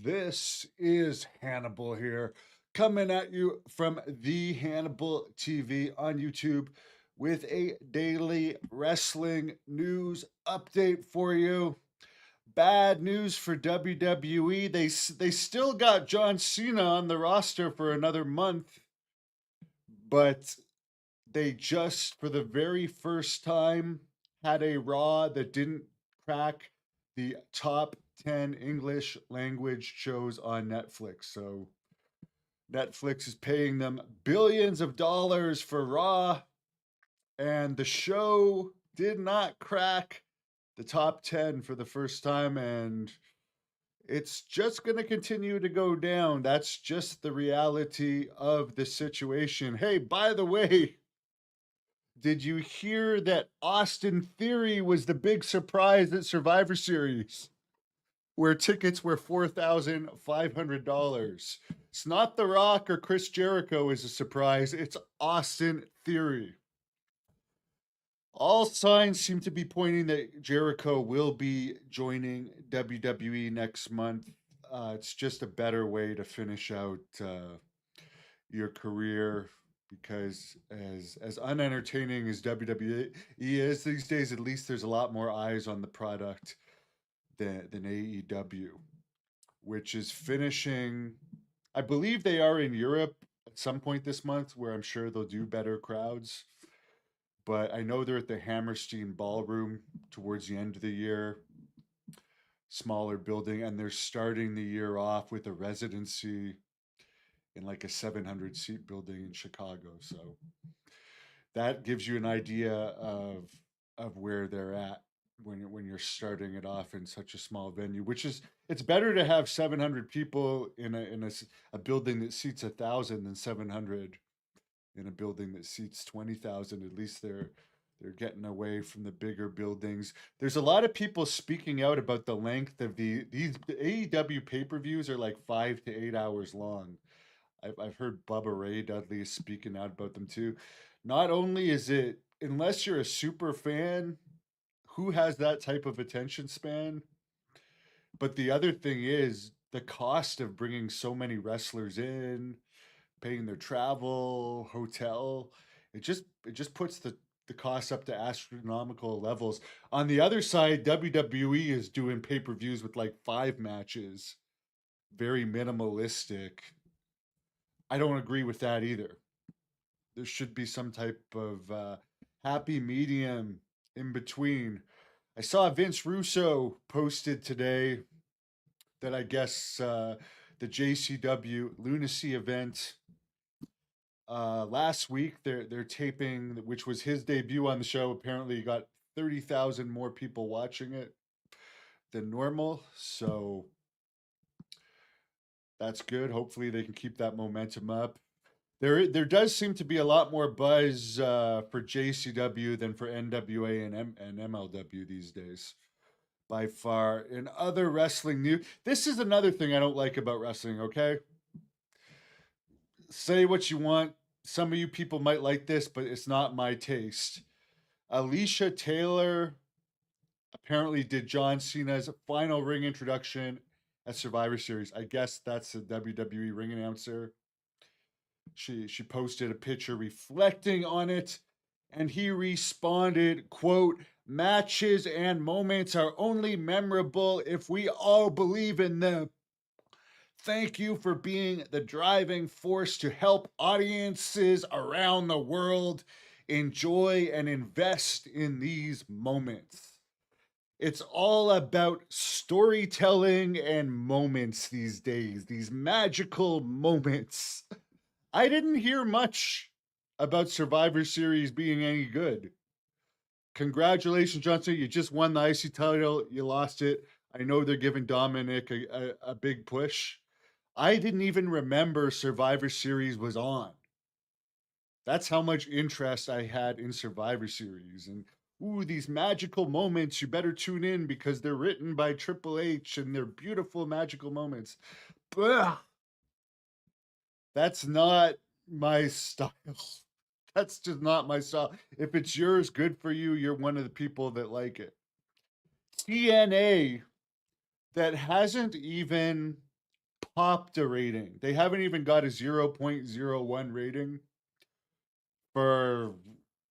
This is Hannibal here, coming at you from the Hannibal TV on YouTube with a daily wrestling news update for you. Bad news for WWE. They still got John Cena on the roster for another month, but they just for the very first time had a Raw that didn't crack the top 10 English language shows on Netflix. So Netflix is paying them billions of dollars for Raw, and the show did not crack the top 10 for the first time, and it's just going to continue to go down. That's just the reality of the situation. Hey, by the way, did you hear that Austin Theory was the big surprise at Survivor Series, where tickets were $4,500? It's not The Rock or Chris Jericho is a surprise. It's Austin Theory. All signs seem to be pointing that Jericho will be joining WWE next month. It's just a better way to finish out your career because as unentertaining as WWE is these days, at least there's a lot more eyes on the product than AEW, which is finishing. I believe they are in Europe at some point this month, where I'm sure they'll do better crowds. But I know they're at the Hammerstein Ballroom towards the end of the year, smaller building, and they're starting the year off with a residency in like a 700 seat building in Chicago. So that gives you an idea of where they're at when you're starting it off in such a small venue. Which is, it's better to have 700 people in a building that seats 1,000 than 700 in a building that seats 20,000. At least they're getting away from the bigger buildings. There's a lot of people speaking out about the length of these AEW pay-per-views are like 5 to 8 hours long. I've heard Bubba Ray Dudley is speaking out about them too. Not only is it, unless you're a super fan, who has that type of attention span? But the other thing is the cost of bringing so many wrestlers in, paying their travel, hotel. It just puts the cost up to astronomical levels. On the other side, WWE is doing pay-per-views with like 5 matches, very minimalistic. I don't agree with that either. There should be some type of happy medium in between. I saw Vince Russo posted today that I guess the JCW Lunacy event last week they're taping, which was his debut on the show. Apparently, he got 30,000 more people watching it than normal. So that's good. Hopefully, they can keep that momentum up. There does seem to be a lot more buzz for JCW than for NWA and MLW these days, by far. In other wrestling news, this is another thing I don't like about wrestling. Okay, say what you want. Some of you people might like this, but it's not my taste. Alicia Taylor apparently did John Cena's final ring introduction at Survivor Series. I guess that's the WWE ring announcer. She posted a picture reflecting on it, and he responded, quote, "Matches and moments are only memorable if we all believe in them. Thank you for being the driving force to help audiences around the world enjoy and invest in these moments." It's all about storytelling and moments these days, these magical moments. I didn't hear much about Survivor Series being any good. Congratulations, Johnson. You just won the IC title. You lost it. I know they're giving Dominic a big push. I didn't even remember Survivor Series was on. That's how much interest I had in Survivor Series. And ooh, these magical moments, you better tune in because they're written by Triple H and they're beautiful magical moments. Ugh, that's not my style. That's just not my style. If it's yours, good for you. You're one of the people that like it. TNA, that hasn't even popped a rating. They haven't even got a 0.01 rating for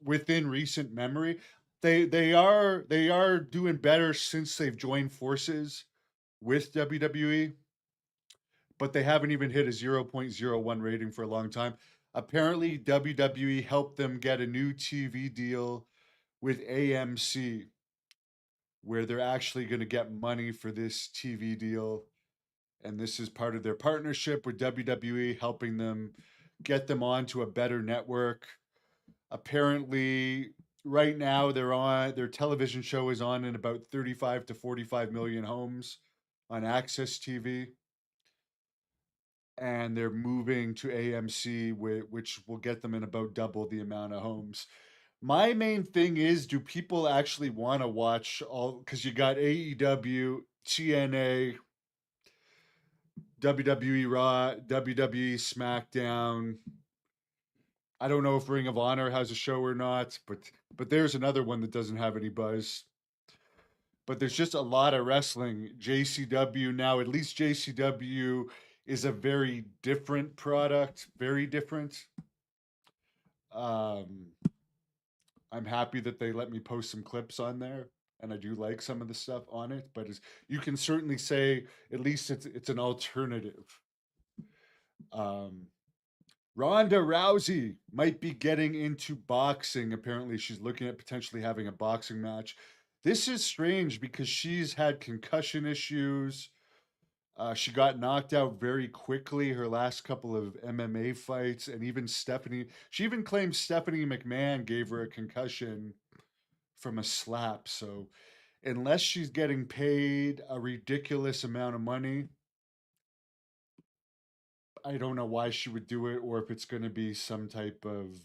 within recent memory. They are doing better since they've joined forces with WWE, but they haven't even hit a 0.01 rating for a long time. Apparently, WWE helped them get a new TV deal with AMC, where they're actually going to get money for this TV deal. And this is part of their partnership with WWE, helping them get them onto a better network. Apparently, right now their television show is on in about 35 to 45 million homes on Access TV, and they're moving to AMC, which will get them in about double the amount of homes. My main thing is, do people actually want to watch all? Because you got AEW, TNA, WWE Raw, WWE SmackDown. I don't know if Ring of Honor has a show or not, but there's another one that doesn't have any buzz. But there's just a lot of wrestling. JCW now, at least JCW is a very different product, very different. Um, I'm happy that they let me post some clips on there, and I do like some of the stuff on it. But you can certainly say at least it's an alternative. Um, Ronda Rousey might be getting into boxing. Apparently, she's looking at potentially having a boxing match. This is strange because she's had concussion issues. She got knocked out very quickly her last couple of MMA fights, and she even claims Stephanie McMahon gave her a concussion from a slap. So, unless she's getting paid a ridiculous amount of money, I don't know why she would do it, or if it's going to be some type of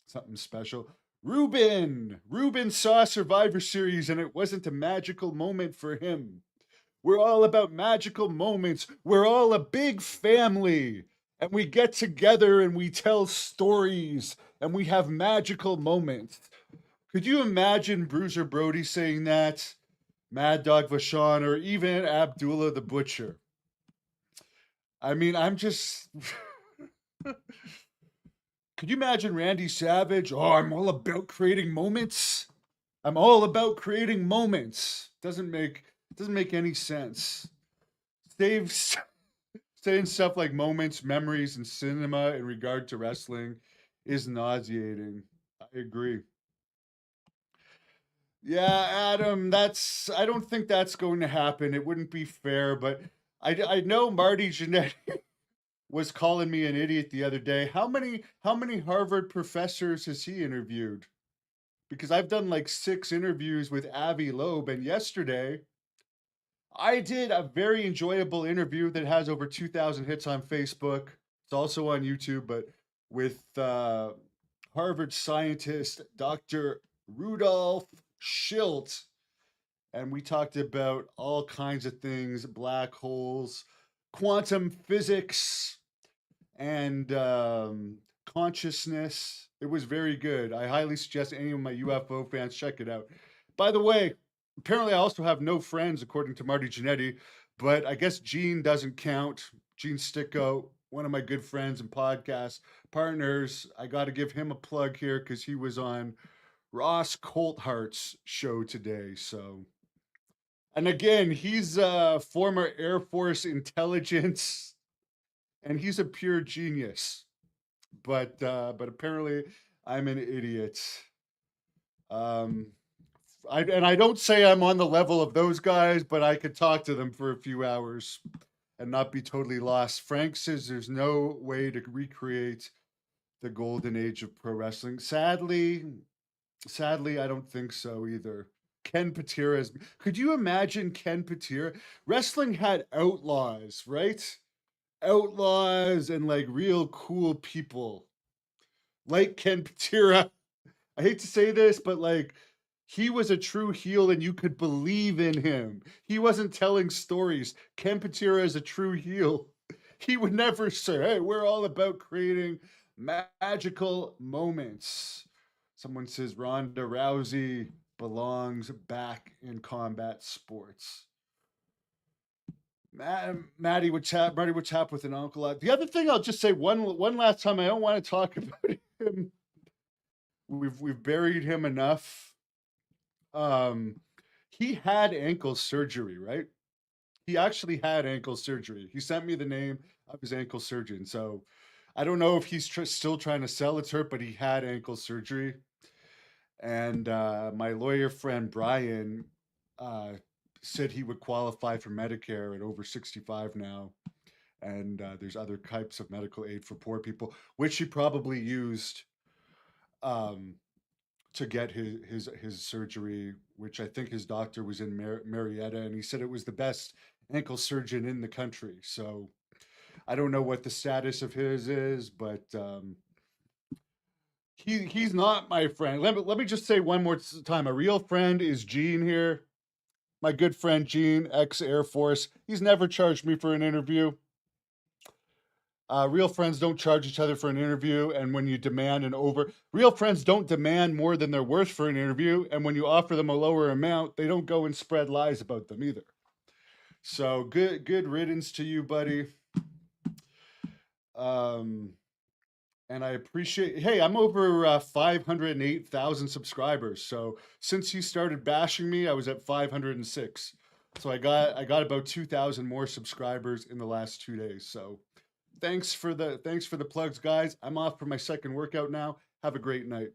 something special. Ruben saw Survivor Series, and it wasn't a magical moment for him. We're all about magical moments. We're all a big family, and we get together and we tell stories, and we have magical moments. Could you imagine Bruiser Brody saying that? Mad Dog Vachon, or even Abdullah the Butcher? I mean, I'm just. Could you imagine Randy Savage? Oh, I'm all about creating moments. I'm all about creating moments. Doesn't make any sense. Dave's saying stuff like moments, memories, and cinema in regard to wrestling is nauseating. I agree. Yeah, Adam, I don't think that's going to happen. It wouldn't be fair, but I know Marty Jannetty was calling me an idiot the other day. How many Harvard professors has he interviewed? Because I've done like 6 interviews with Avi Loeb, and yesterday I did a very enjoyable interview that has over 2,000 hits on Facebook. It's also on YouTube, but with Harvard scientist Dr. Rudolf Schilt, and we talked about all kinds of things: black holes, quantum physics, and consciousness. It was very good. I highly suggest any of my UFO fans check it out. By the way, apparently I also have no friends, according to Marty Jannetty, but I guess Gene doesn't count. Gene Sticko, one of my good friends and podcast partners. I got to give him a plug here because he was on Ross Colthart's show today. So, and again, he's a former Air Force intelligence, and he's a pure genius. But apparently I'm an idiot. Um, and I don't say I'm on the level of those guys, but I could talk to them for a few hours and not be totally lost. Frank says there's no way to recreate the golden age of pro wrestling. Sadly, I don't think so either. Ken Patera's. Could you imagine Ken Patera? Wrestling had outlaws, right? Outlaws and like real cool people like Ken Patera. I hate to say this, but like he was a true heel and you could believe in him. He wasn't telling stories. Ken Patera is a true heel. He would never say, hey, we're all about creating magical moments. Someone says Ronda Rousey belongs back in combat sports. Marty would tap with an uncle. The other thing I'll just say one last time. I don't want to talk about him. We've buried him enough. Um, he had ankle surgery, right? He actually had ankle surgery. He sent me the name of his ankle surgeon. So I don't know if he's still trying to sell it to her, but he had ankle surgery. And my lawyer friend Brian uh, said he would qualify for Medicare at over 65 now. And there's other types of medical aid for poor people, which he probably used um, to get his surgery, which I think his doctor was in Marietta, and he said it was the best ankle surgeon in the country. So I don't know what the status of his is, but he's not my friend. Let me just say one more time: a real friend is Gene here, my good friend Gene, ex Air Force. He's never charged me for an interview. Real friends don't charge each other for an interview, and when you demand real friends don't demand more than they're worth for an interview, and when you offer them a lower amount, they don't go and spread lies about them either. So good riddance to you, buddy. Um, and I appreciate. Hey, I'm over 508,000 subscribers. So since you started bashing me, I was at 506. So I got about 2,000 more subscribers in the last 2 days. So thanks for the plugs, guys. I'm off for my second workout now. Have a great night.